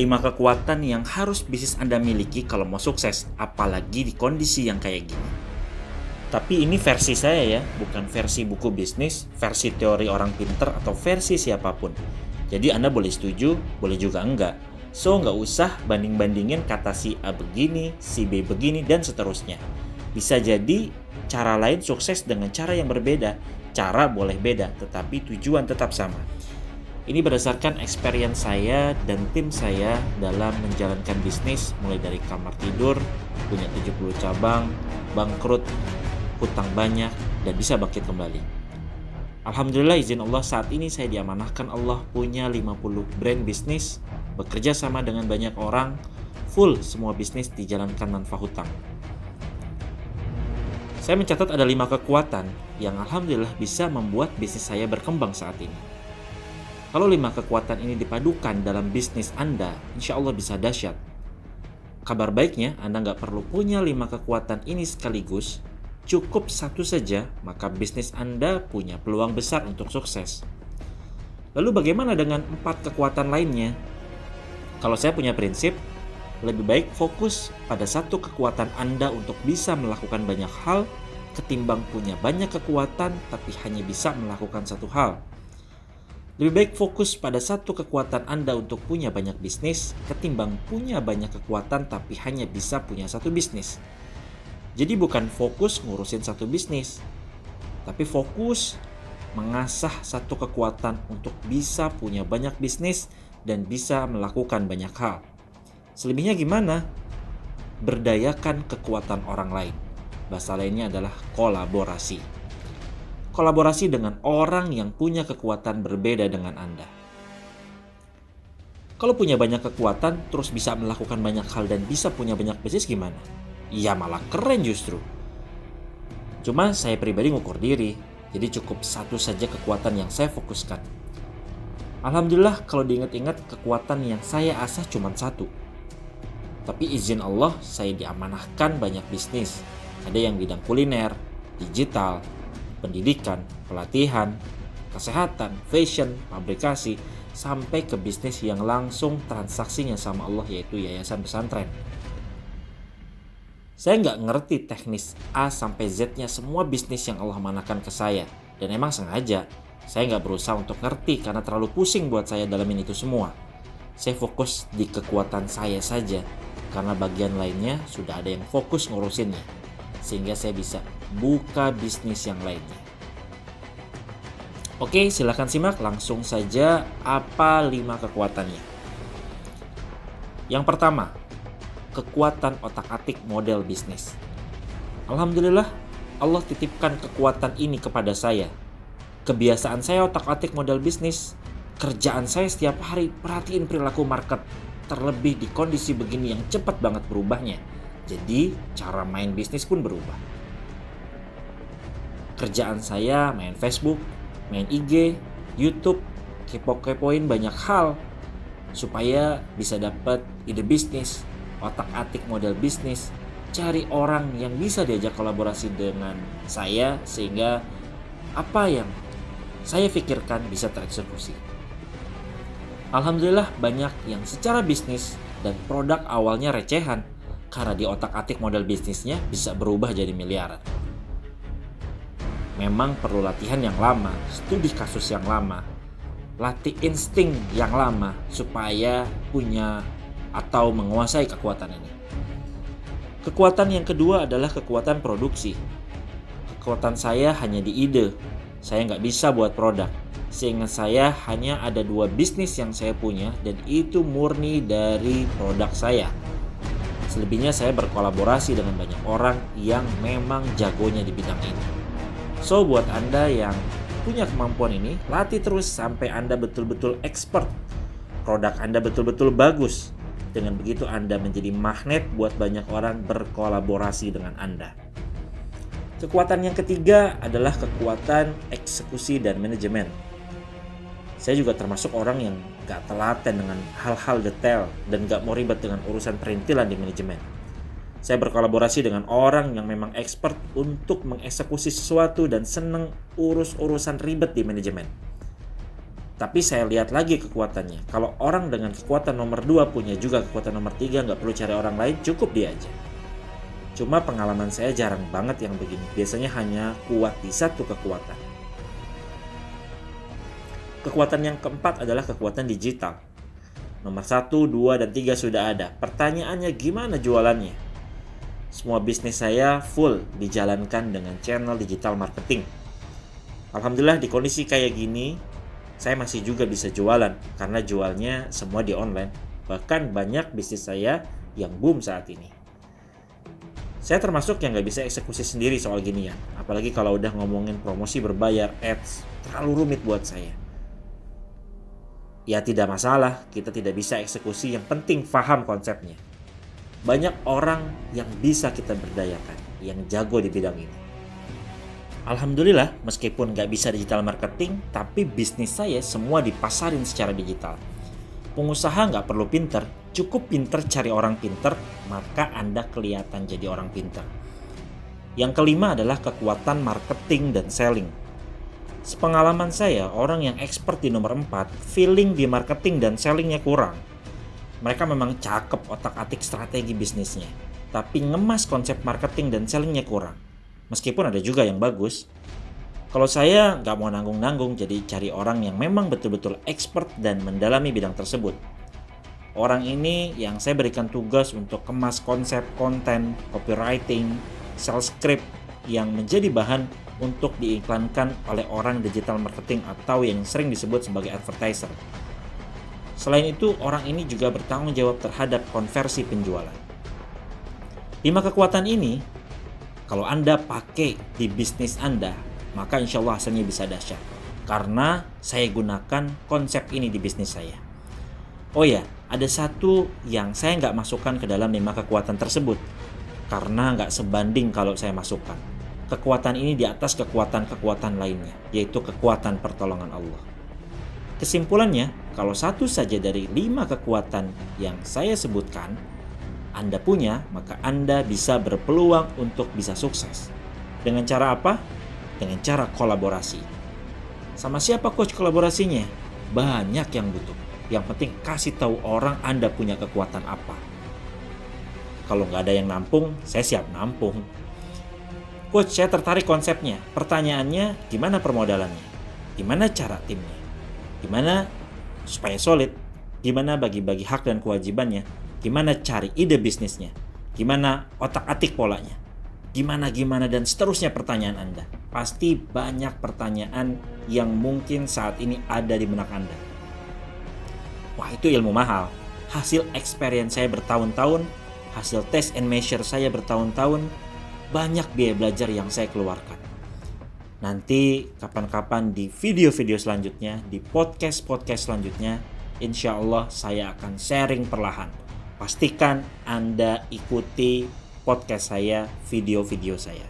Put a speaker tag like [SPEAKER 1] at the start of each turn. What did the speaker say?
[SPEAKER 1] 5 kekuatan yang harus bisnis Anda miliki kalau mau sukses, apalagi di kondisi yang kayak gini. Tapi ini versi saya ya, bukan versi buku bisnis, versi teori orang pinter, atau versi siapapun. Jadi Anda boleh setuju, boleh juga enggak. So, nggak usah banding-bandingin kata si A begini, si B begini, dan seterusnya. Bisa jadi cara lain sukses dengan cara yang berbeda. Cara boleh beda, tetapi tujuan tetap sama. Ini berdasarkan experience saya dan tim saya dalam menjalankan bisnis mulai dari kamar tidur, punya 70 cabang, bangkrut, hutang banyak, dan bisa bangkit kembali. Alhamdulillah izin Allah saat ini saya diamanahkan Allah punya 50 brand bisnis, bekerja sama dengan banyak orang, full semua bisnis dijalankan tanpa hutang. Saya mencatat ada 5 kekuatan yang alhamdulillah bisa membuat bisnis saya berkembang saat ini. Kalau 5 kekuatan ini dipadukan dalam bisnis Anda, insya Allah bisa dahsyat. Kabar baiknya, Anda nggak perlu punya 5 kekuatan ini sekaligus, cukup satu saja, maka bisnis Anda punya peluang besar untuk sukses. Lalu bagaimana dengan 4 kekuatan lainnya? Kalau saya punya prinsip, lebih baik fokus pada satu kekuatan Anda untuk bisa melakukan banyak hal, ketimbang punya banyak kekuatan tapi hanya bisa melakukan satu hal. Lebih baik fokus pada satu kekuatan Anda untuk punya banyak bisnis, ketimbang punya banyak kekuatan tapi hanya bisa punya satu bisnis. Jadi bukan fokus ngurusin satu bisnis, tapi fokus mengasah satu kekuatan untuk bisa punya banyak bisnis dan bisa melakukan banyak hal. Selebihnya gimana? Berdayakan kekuatan orang lain. Bahasa lainnya adalah kolaborasi. Kolaborasi dengan orang yang punya kekuatan berbeda dengan Anda. Kalau punya banyak kekuatan, terus bisa melakukan banyak hal dan bisa punya banyak bisnis gimana? Ya malah keren justru. Cuma saya pribadi ngukur diri, jadi cukup satu saja kekuatan yang saya fokuskan. Alhamdulillah kalau diingat-ingat kekuatan yang saya asah cuma satu. Tapi izin Allah saya diamanahkan banyak bisnis. Ada yang bidang kuliner, digital, pendidikan, pelatihan, kesehatan, fashion, pabrikasi, sampai ke bisnis yang langsung transaksinya sama Allah yaitu yayasan pesantren. Saya nggak ngerti teknis A sampai Z-nya semua bisnis yang Allah manahkan ke saya. Dan emang sengaja, saya nggak berusaha untuk ngerti karena terlalu pusing buat saya dalamin itu semua. Saya fokus di kekuatan saya saja, karena bagian lainnya sudah ada yang fokus ngurusinnya. Sehingga saya bisa buka bisnis yang lainnya. Oke, silakan simak langsung saja apa 5 kekuatannya. Yang pertama, kekuatan otak-atik model bisnis. Alhamdulillah, Allah titipkan kekuatan ini kepada saya. Kebiasaan saya otak-atik model bisnis. Kerjaan saya setiap hari perhatiin perilaku market, terlebih di kondisi begini yang cepat banget berubahnya. Jadi, cara main bisnis pun berubah. Kerjaan saya main Facebook, main IG, YouTube, kepo-kepoin banyak hal supaya bisa dapat ide bisnis, otak-atik model bisnis, cari orang yang bisa diajak kolaborasi dengan saya sehingga apa yang saya pikirkan bisa tereksekusi. Alhamdulillah banyak yang secara bisnis dan produk awalnya recehan, karena di otak-atik model bisnisnya bisa berubah jadi miliaran. Memang perlu latihan yang lama, studi kasus yang lama, latih insting yang lama supaya punya atau menguasai kekuatan ini. Kekuatan yang kedua adalah kekuatan produksi. Kekuatan saya hanya di ide, saya nggak bisa buat produk. Sehingga saya hanya ada 2 bisnis yang saya punya dan itu murni dari produk saya. Selebihnya saya berkolaborasi dengan banyak orang yang memang jagonya di bidang ini. So buat Anda yang punya kemampuan ini, latih terus sampai Anda betul-betul expert. Produk Anda betul-betul bagus. Dengan begitu Anda menjadi magnet buat banyak orang berkolaborasi dengan Anda. Kekuatan yang ketiga adalah kekuatan eksekusi dan manajemen. Saya juga termasuk orang yang gak telaten dengan hal-hal detail dan gak mau ribet dengan urusan perintilan di manajemen. Saya berkolaborasi dengan orang yang memang expert untuk mengeksekusi sesuatu dan seneng urus-urusan ribet di manajemen. Tapi saya lihat lagi kekuatannya. Kalau orang dengan kekuatan nomor 2 punya juga kekuatan nomor 3, nggak perlu cari orang lain, cukup dia aja. Cuma pengalaman saya jarang banget yang begini. Biasanya hanya kuat di satu kekuatan. Kekuatan yang keempat adalah kekuatan digital. Nomor 1, 2, dan 3 sudah ada. Pertanyaannya gimana jualannya? Semua bisnis saya full dijalankan dengan channel digital marketing. Alhamdulillah di kondisi kayak gini, saya masih juga bisa jualan karena jualnya semua di online. Bahkan banyak bisnis saya yang boom saat ini. Saya termasuk yang nggak bisa eksekusi sendiri soal ginian. Apalagi kalau udah ngomongin promosi berbayar, ads, terlalu rumit buat saya. Ya tidak masalah, kita tidak bisa eksekusi, yang penting paham konsepnya. Banyak orang yang bisa kita berdayakan, yang jago di bidang ini. Alhamdulillah, meskipun nggak bisa digital marketing, tapi bisnis saya semua dipasarin secara digital. Pengusaha nggak perlu pinter, cukup pinter cari orang pinter, maka Anda kelihatan jadi orang pinter. Yang kelima adalah kekuatan marketing dan selling. Sepengalaman saya, orang yang expert di nomor 4, feeling di marketing dan sellingnya kurang. Mereka memang cakep otak-atik strategi bisnisnya, tapi ngemas konsep marketing dan sellingnya kurang. Meskipun ada juga yang bagus. Kalau saya nggak mau nanggung-nanggung, jadi cari orang yang memang betul-betul expert dan mendalami bidang tersebut. Orang ini yang saya berikan tugas untuk kemas konsep konten, copywriting, sales script yang menjadi bahan untuk diiklankan oleh orang digital marketing atau yang sering disebut sebagai advertiser. Selain itu, orang ini juga bertanggung jawab terhadap konversi penjualan. 5 kekuatan ini, kalau Anda pakai di bisnis Anda, maka insya Allah hasilnya bisa dahsyat. Karena saya gunakan konsep ini di bisnis saya. Oh ya, ada satu yang saya nggak masukkan ke dalam 5 kekuatan tersebut. Karena nggak sebanding kalau saya masukkan. Kekuatan ini di atas kekuatan-kekuatan lainnya, yaitu kekuatan pertolongan Allah. Kesimpulannya, kalau satu saja dari 5 kekuatan yang saya sebutkan Anda punya, maka Anda bisa berpeluang untuk bisa sukses. Dengan cara apa? Dengan cara kolaborasi. Sama siapa coach kolaborasinya? Banyak yang butuh. Yang penting kasih tahu orang Anda punya kekuatan apa. Kalau nggak ada yang nampung, saya siap nampung. Coach, saya tertarik konsepnya. Pertanyaannya, gimana permodalannya? Gimana cara timnya? Gimana supaya solid? Gimana bagi-bagi hak dan kewajibannya? Gimana cari ide bisnisnya? Gimana otak-atik polanya? Gimana dan seterusnya pertanyaan Anda. Pasti banyak pertanyaan yang mungkin saat ini ada di benak Anda. Wah, itu ilmu mahal. Hasil experience saya bertahun-tahun, hasil test and measure saya bertahun-tahun, banyak biaya belajar yang saya keluarkan. Nanti kapan-kapan di video-video selanjutnya, di podcast-podcast selanjutnya, insya Allah saya akan sharing perlahan. Pastikan Anda ikuti podcast saya, video-video saya.